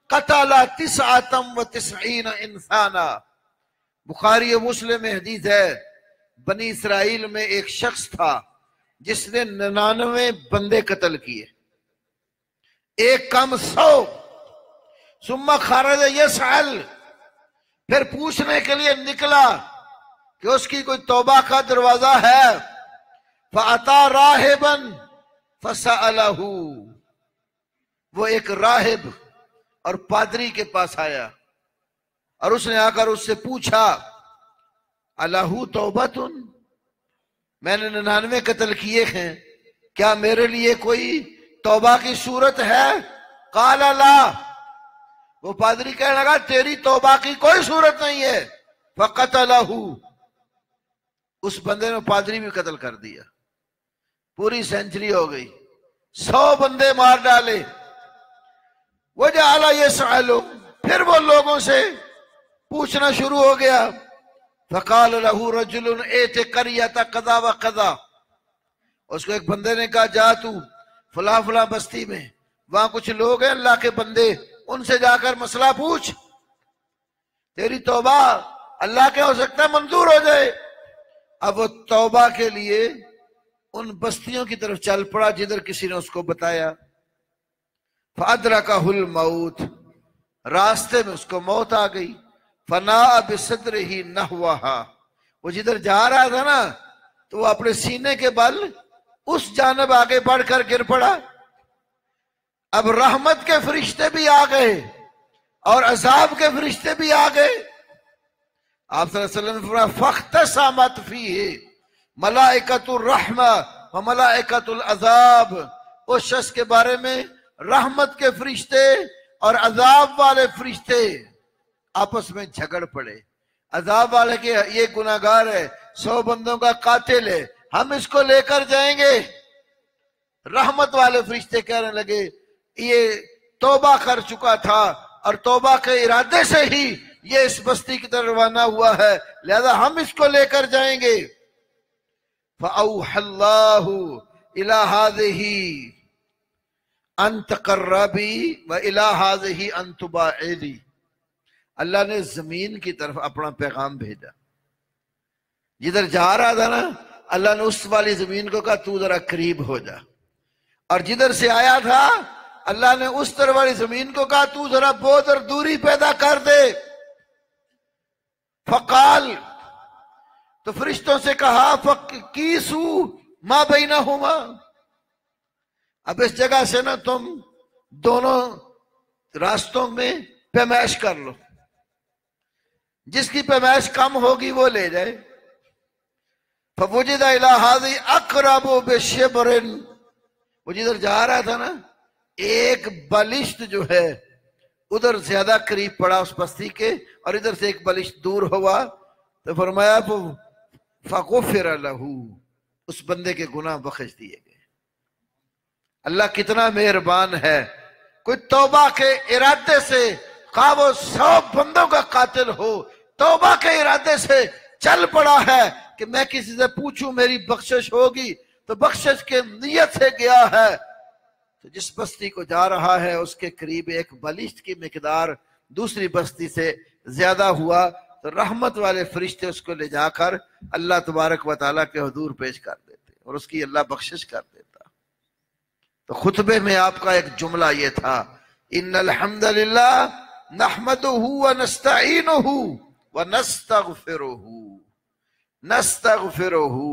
कतला तिसअतम व तिसईन इंसाना। बुखारी और मुस्लिम में हदीस है, बनी इसराइल में एक शख्स था जिसने 99 बंदे कत्ल किए, एक कम 100। सुम्मा खारज यसअल, फिर पूछने के लिए निकला कि उसकी कोई तौबा का दरवाजा है। फअता राहिबन फसअलहू, वो एक राहिब और पादरी के पास आया और उसने आकर उससे पूछा, अलहू तौबतुन, मैंने 99 कत्ल किए हैं, क्या मेरे लिए कोई तौबा की सूरत है? काला ला, वो पादरी कहने लगा, तेरी तौबा की कोई सूरत नहीं है। फकतलहू, उस बंदे ने पादरी भी कत्ल कर दिया। पूरी सेंचुरी हो गई, 100 बंदे मार डाले। वो जाला ये सवालो, फिर वो लोगों से पूछना शुरू हो गया। फकाल लहू रजुलन एते करियता कदा व कदा, उसको एक बंदे ने कहा, जा तू फला फला बस्ती में, वहां कुछ लोग हैं अल्लाह के बंदे, उनसे जाकर मसला पूछ, तेरी तौबा अल्लाह के हो सकता है मंजूर हो जाए। अब वो तौबा के लिए उन बस्तियों की तरफ चल पड़ा जिधर किसी ने उसको बताया। फअदरकहुल मौत, रास्ते में उसको मौत आ गई। फना बिसद्रिही नहवाहा, वो जिधर जा रहा था ना, तो वो अपने सीने के बल उस जानब आगे बढ़कर गिर पड़ा। अब रहमत के फरिश्ते भी आ गए और अजाब के फरिश्ते भी आ गए। आप सल्लल्लाहु अलैहि वसल्लम ने फरमाया, फख्तसमत फीही मलाइकतुर रहमा व मलाइकतुल अजाब, उस शख्स के बारे में रहमत के फरिश्ते और अजाब वाले फरिश्ते आपस में झगड़ पड़े। अजाब वाले के ये गुनाहगार है, 100 बंदों का कातिल है, हम इसको लेकर जाएंगे। रहमत वाले फरिश्ते कहने लगे, ये तौबा कर चुका था और तौबा के इरादे से ही ये इस बस्ती की तरफ रवाना हुआ है, लिहाजा हम इसको लेकर जाएंगे। फअौहल्लाहु इला हाज़िही अन तक़र्रबी व इला हाज़िही अन तुबाइदी, अल्लाह ने जमीन की तरफ अपना पैगाम भेजा। जिधर जा रहा था ना, अल्लाह ने उस वाली जमीन को कहा, तू जरा करीब हो जा, और जिधर से आया था अल्लाह ने उस तरफ वाली जमीन को कहा, तू जरा बहुत और दूरी पैदा कर दे। फकाल, तो फरिश्तों से कहा, फकीसू मा बैनहुमा, अब इस जगह से ना तुम दोनों रास्तों में पैमाइश कर लो, जिसकी पैमाइश कम होगी वो ले जाए। फवुजिदा इला हाज़ी अक़रबु बिशिब्रिन, वो जिधर जा रहा था ना, एक बलिष्ठ जो है उधर ज्यादा करीब पड़ा उस बस्ती के, और इधर से एक बलिष्ठ दूर हुआ। तो फरमाया फग़ुफ़िर लहू, उस बंदे के गुनाह बख्श दिए गए। अल्लाह कितना मेहरबान है। कोई तौबा के इरादे से, खा वो 100 बंदों का कातिल हो, तौबा के इरादे से चल पड़ा है कि मैं किसी से पूछूं मेरी बख्शिश होगी, तो बख्शिश के नियत से गया है। तो जिस बस्ती को जा रहा है उसके करीब एक बलिष्ठ की मिकदार दूसरी बस्ती से ज्यादा हुआ, तो रहमत वाले फरिश्ते उसको ले जाकर अल्लाह तबारक व तआला के हुजूर पेश कर देते और उसकी अल्लाह बख्शिश कर देता। तो खुतबे में आपका एक जुमला ये था, इन्नल हम्दलिल्लाह नहमदुहु व नस्तईनुहु व नस्तगफिरुहु। नस्तगफिरुहु,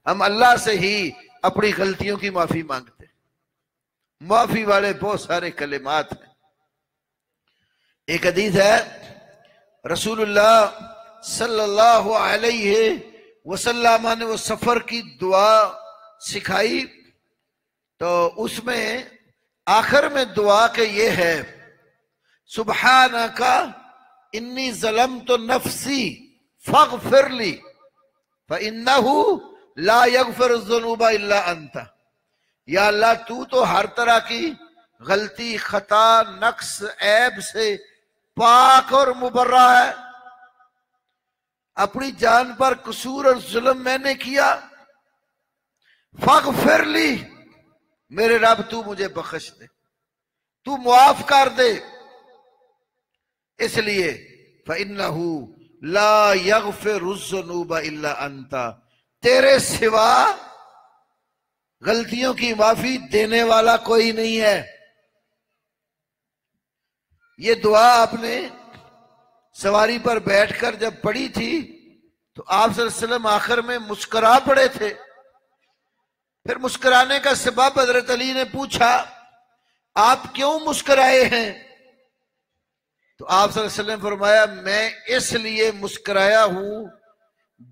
हम अल्लाह से ही अपनी गलतियों की माफी मांगते। माफी वाले बहुत सारे कलिमात हैं। एक हदीस है, रसूलुल्लाह सल्लल्लाहु अलैहि वसल्लम ने वो सफर की दुआ सिखाई, तो उसमें आखिर में दुआ के ये है, सुब्हानका इन्नी ज़लमतु नफ्सी फग़फिरली फ़इन्नहु ला यग़फ़िरु ज़ुनूबा इल्ला अंता। या अल्लाह, तू तो हर तरह की गलती, खता, नक्स, ऐब से पाक और मुबर्रा है। अपनी जान पर कसूर और जुल्म मैंने किया, फग़फिरली, मेरे रब तू मुझे बख्श दे, तू मुआफ कर दे। इसलिए फ़इन्नहु ला यग़फ़िरु ज़ुनूबा इल्ला अंता, तेरे सिवा गलतियों की माफी देने वाला कोई नहीं है। ये दुआ आपने सवारी पर बैठकर जब पढ़ी थी तो आप सल्लल्लाहु अलैहि वसल्लम आखिर में मुस्कुरा पड़े थे। फिर मुस्कुराने का सबब हजरत अली ने पूछा, आप क्यों मुस्कुराए हैं? तो आप सल्लल्लाहु अलैहि वसल्लम फरमाया, मैं इसलिए मुस्कुराया हूं,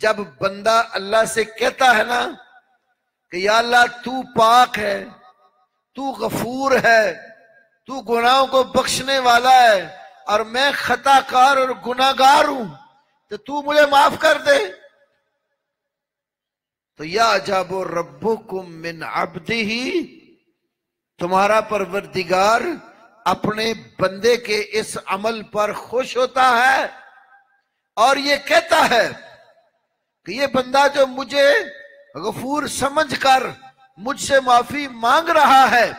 जब बंदा अल्लाह से कहता है ना कि या अल्लाह तू पाक है, तू गफूर है, तू गुनाहों को बख्शने वाला है और मैं खताकार और गुनाहगार हूं, तो तू मुझे माफ कर दे। तो या अजाबो रब्बुकुम मिन अब्दिही, तुम्हारा परवरदिगार अपने बंदे के इस अमल पर खुश होता है और ये कहता है कि ये बंदा जो मुझे गफूर समझकर मुझसे माफी मांग रहा है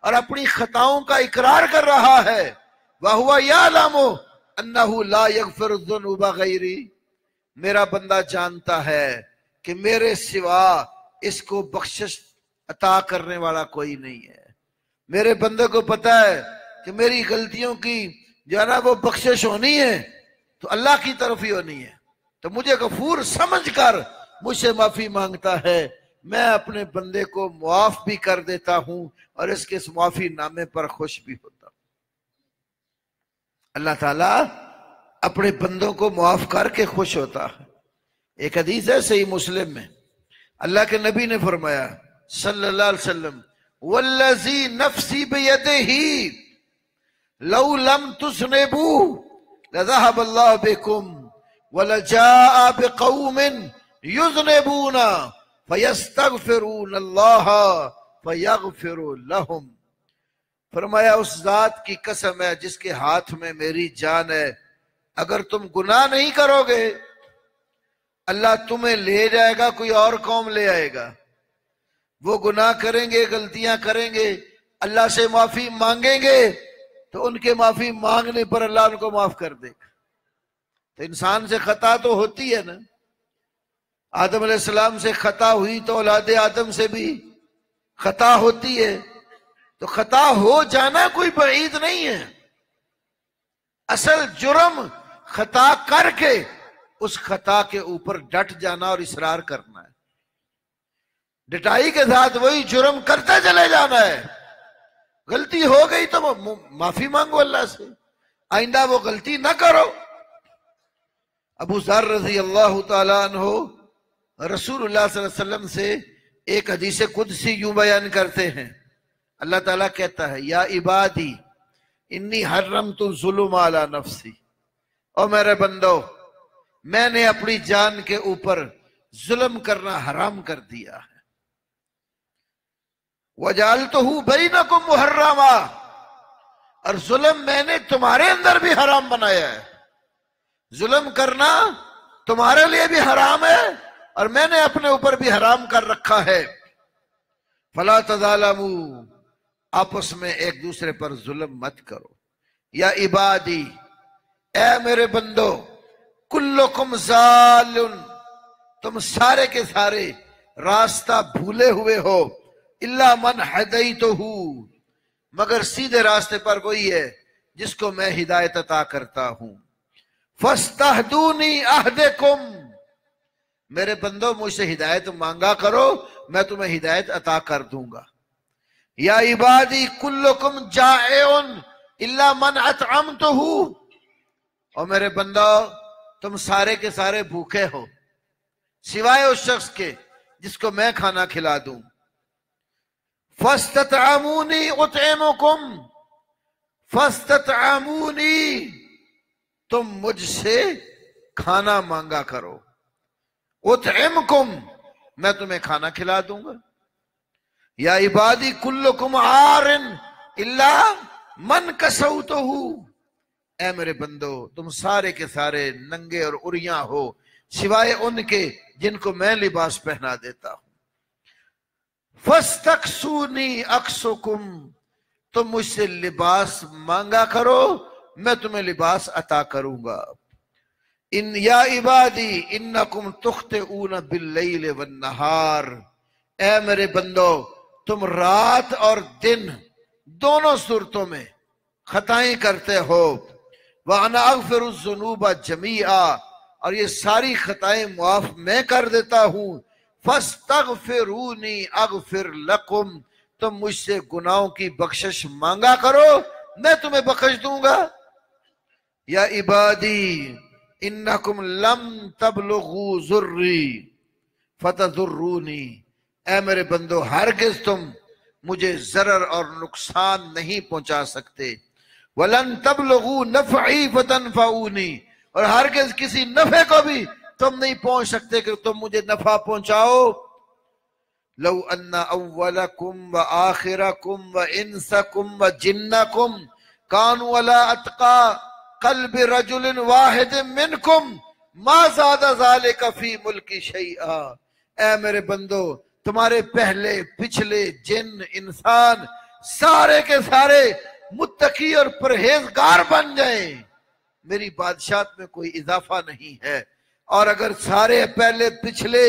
और अपनी खताओं का इकरार कर रहा है, वह हुआ यालमु अन्नहु ला यग़फ़िरु ज़ुनूबा गैरी, मेरा बंदा जानता है कि मेरे सिवा इसको बख्शिश अता करने वाला कोई नहीं है। मेरे बंदे को पता है कि मेरी गलतियों की जो है ना वो बख्शिश होनी है तो अल्लाह की तरफ ही होनी है, तो मुझे गफूर समझकर मुझसे माफी मांगता है, मैं अपने बंदे को मुआफ भी कर देता हूं और इसके इस माफी नामे पर खुश भी होता हूं। अल्लाह ताला अपने बंदों को मुआफ करके खुश होता है। एक हदीस है सही मुस्लिम में, अल्लाह के नबी ने फरमाया सल्लल्लाहु अलैहि वसल्लम, वल्लज़ी नफ्सी बियदिही लौ लम तुज़निबू लज़हबल्लाहु बिकुम वलजाअ बिक़ौमिन युज़निबूना फयस्तग़फिरूनल्लाह फयग़फिरु लहुम। फरमाया उस जात की कसम है जिसके हाथ में मेरी जान है, अगर तुम गुनाह नहीं करोगे अल्लाह तुम्हें ले जाएगा, कोई और कौम ले आएगा। वो गुनाह करेंगे, गलतियां करेंगे, अल्लाह से माफी मांगेंगे तो उनके माफी मांगने पर अल्लाह उनको माफ कर देगा। तो इंसान से खता तो होती है ना, आदम अलैहिस्सलाम से खता हुई तो औलादे आदम से भी खता होती है। तो खता हो जाना कोई बईद नहीं है, असल जुर्म खता करके उस खता के ऊपर डट जाना और इसरार करना है। डटाई के साथ वही जुर्म करते चले जाना है। गलती हो गई तो माफी मांगो अल्लाह से, आइंदा वो गलती ना करो। अबू ज़र रज़ी अल्लाह तआला अन्हु रसूलुल्लाह सल्लल्लाहु अलैहि वसल्लम से एक हदीस कुदसी यूं बयान करते हैं, अल्लाह ताला कहता है, या इबादी इन्नी हर्रमतु ज़ुल्म अला नफ्सी, और मेरे बंदो मैंने अपनी जान के ऊपर जुल्म करना हराम कर दिया है। वजालतुहु बैनकुम मुहर्रमा, और जुल्म मैंने तुम्हारे अंदर भी हराम बनाया है। जुल्म करना तुम्हारे लिए भी हराम है और मैंने अपने ऊपर भी हराम कर रखा है। फला तज़ालमू, आपस में एक दूसरे पर जुल्म मत करो। या इबादी, ए मेरे बंदो, कुल्लुकुम ज़ालुन, तुम सारे के सारे रास्ता भूले हुए हो, इल्ला मन हदैतुहु, मगर सीधे रास्ते पर वही है जिसको मैं हिदायत अता करता हूं। फस्तहदूनी अहदेकुम, मेरे बंदो मुझसे हिदायत मांगा करो, मैं तुम्हें हिदायत अता कर दूंगा। या इबादी कुल्लुकुम जाएउन इल्ला मन अतअमतहू, और मेरे बंदो तुम सारे के सारे भूखे हो सिवाय उस शख्स के जिसको मैं खाना खिला दूं। फस्ततअमूनी उतइमुकुम, फस्ततअमूनी, तुम मुझसे खाना मांगा करो। उतइमुकुम, मैं तुम्हें खाना खिला दूंगा। या इबादी कुल्लुकुम आरिन इल्ला मन कसौतहू, ऐ मेरे बंदो तुम सारे के सारे नंगे और उरिया हो सिवाय उनके जिनको मैं लिबास पहना देता हूं। फस्तक्सूनी अक्सुकुम, तुम मुझसे लिबास मांगा करो, मैं तुम्हें लिबास अता करूंगा। इन या इबादी इन्नकुम तुख्तिऊन बिल्लैल वन्नहार, ऐ मेरे बंदो तुम रात और दिन दोनों सूरतों में खताएं करते हो। वाना अगफिरुज़्ज़ुनूब जमीआ, और ये सारी खताएं मुआफ मैं कर देता हूं। फस्तगफिरूनी अगफिर लकुम, तुम मुझसे गुनाहों की बख्शिश मांगा करो, मैं तुम्हें बख्श दूंगा। या इबादी इन्नकुम लम तबलुगू ज़ुर्री फतज़ुर्रूनी, ऐ मेरे बंदो हरगिज तुम मुझे जरर और नुकसान नहीं पहुंचा सकते। वलन तबलुगू नफ़ई फतनफ़ऊनी, और हरगिज किसी नफे को भी तुम नहीं पहुंच सकते कि तुम मुझे नफा पहुंचाओ। लौ अन्ना अव्वलकुम व आखिरकुम व इंसकुम व जिन्नकुम कानू अला अत्का क़ल्बि रजुलिन वाहिदिन मिनकुम मा ज़ादा ज़ालिका फ़ी मुल्की शैआ, ऐ मेरे बंदो तुम्हारे पहले पिछले जिन इंसान सारे के सारे मुत्तकी और परहेजगार बन जाएं, मेरी बादशाहत में कोई इजाफा नहीं है। और अगर सारे पहले पिछले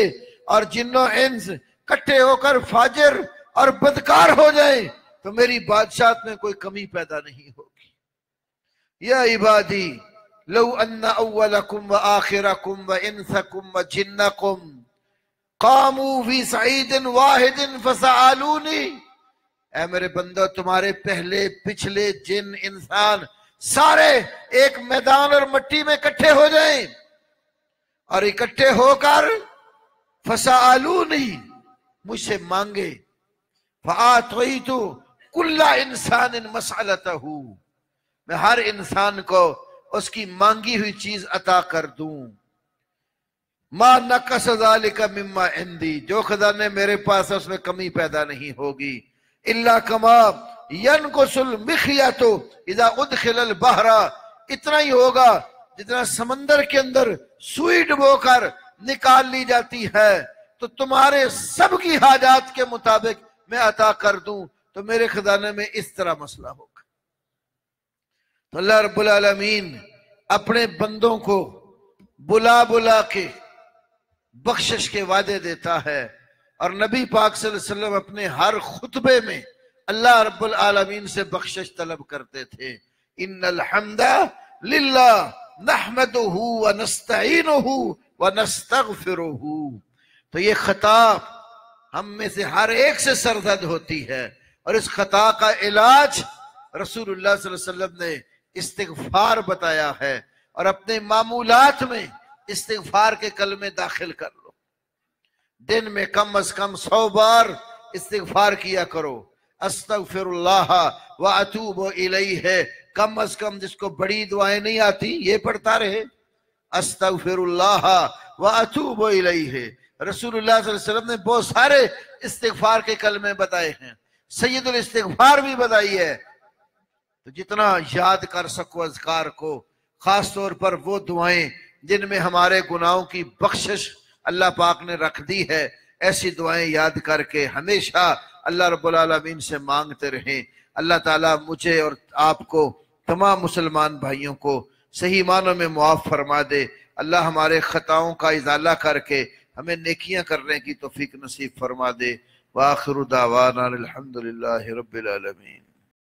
और जिन्नो इंस इकट्ठे होकर फाजिर और बदकार हो जाएं तो मेरी बादशाहत में कोई कमी पैदा नहीं होगी। या इबादी लौ अन्ना अव्वलकुम व आखिरकुम व इंसकुम व जिन्नकुम कामू फी सईदिन वाहिदिन फसअलूनी, ऐ मेरे बंदो तुम्हारे पहले पिछले जिन इंसान सारे एक मैदान और मिट्टी में इकट्ठे हो जाएं और इकट्ठे होकर फसअलूनी, मुझसे मांगे। फआतईतु कुल्ला इंसान मसअलतहू, मैं हर इंसान को उसकी मांगी हुई चीज अता कर दूं। मा नकस ज़ालिका मिम्मा इंदी, जो खजाने मेरे पास है उसमें कमी पैदा नहीं होगी। इल्ला कमा यनकुसुल मिखयतु इज़ा उदखिलल बहरा, इतना ही होगा जितना समंदर के अंदर सुई डुबोकर निकाल ली जाती है, तो तुम्हारे सबकी हाजात के मुताबिक मैं अता कर दूं। तो मेरे खजाने में इस तरह मसला होगा। तो अल्लाह रब्बुल आलमीन अपने बंदों को बुला बुला के बख्शिश के वादे देता है, और नबी पाक सल्लल्लाहु अलैहि वसल्लम अपने हर खुतबे में अल्लाह रब्बुल आलमीन से बख्शिश तलब करते थे। इन्नल हम्दा लिल्लाह नहमदुहु व नस्तईनुहु व नस्तगफिरुहु। तो ये खता हम में से हर एक से सरजद होती है, और इस खता का इलाज रसूलुल्लाह सल्लल्लाहु अलैहि वसल्लम ने इस्तिगफार बताया है। और अपने मामूलात में इस्तिगफार के कलमे दाखिल कर लो, दिन में कम अज कम 100 बार इस्तिगफार किया करो। अस्तगफिरुल्लाह व अतूबु इलैहि, कम अज कम जिसको बड़ी दुआएं नहीं आती ये पढ़ता रहे, अस्तगफिरुल्लाह व अतूबु इलैहि। रसूलुल्लाह सल्लल्लाहु अलैहि वसल्लम ने बहुत सारे इस्तिगफार के कलमे बताए हैं, सैयदुल इस्तिगफार भी बताई है। तो जितना याद कर सको अज़कार को, खास तौर पर वो दुआएं जिनमें हमारे गुनाहों की बख्शिश अल्लाह पाक ने रख दी है, ऐसी दुआएं याद करके हमेशा अल्लाह रब्बुल आलमीन से मांगते रहें। अल्लाह ताला मुझे और आपको, तमाम मुसलमान भाइयों को सही मानों में मुआफ फरमा दे। अल्लाह हमारे खताओं का इजाला करके हमें नेकियां करने की तौफीक नसीब फरमा दे। व आखिरु दावाना अल्हम्दुलिल्लाहि रब्बिल आलमीन।